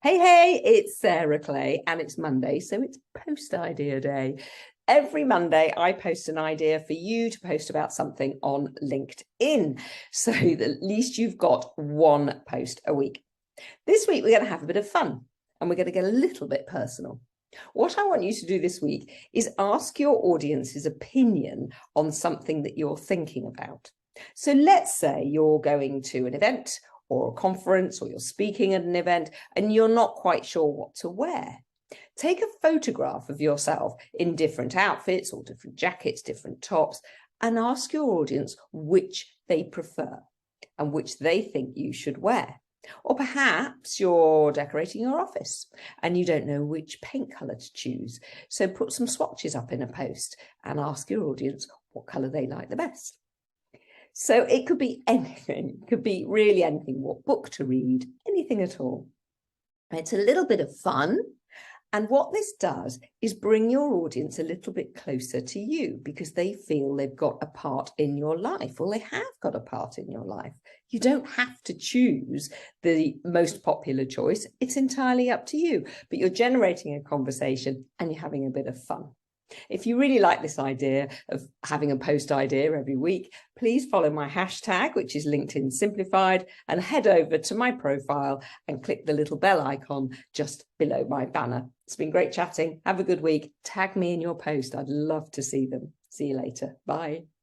Hey, it's Sarah Clay, and it's Monday, so it's post idea day. Every Monday, I post an idea for you to post about something on LinkedIn. So at least you've got one post a week. This week, we're going to have a bit of fun and we're going to get a little bit personal. What I want you to do this week is ask your audience's opinion on something that you're thinking about. So let's say you're going to an event or a conference, or you're speaking at an event and you're not quite sure what to wear. Take a photograph of yourself in different outfits or different jackets, different tops, and ask your audience which they prefer and which they think you should wear. Or perhaps you're decorating your office and you don't know which paint colour to choose. So put some swatches up in a post and ask your audience what colour they like the best. So it could be anything, it could be really anything, what book to read, anything at all. It's a little bit of fun. And what this does is bring your audience a little bit closer to you because they feel they've got a part in your life, or they have got a part in your life. You don't have to choose the most popular choice. It's entirely up to you, but you're generating a conversation and you're having a bit of fun. If you really like this idea of having a post idea every week, please follow my hashtag, which is LinkedIn Simplified, and head over to my profile and click the little bell icon just below my banner. It's been great chatting. Have a good week. Tag me in your post. I'd love to see them. See you later. Bye.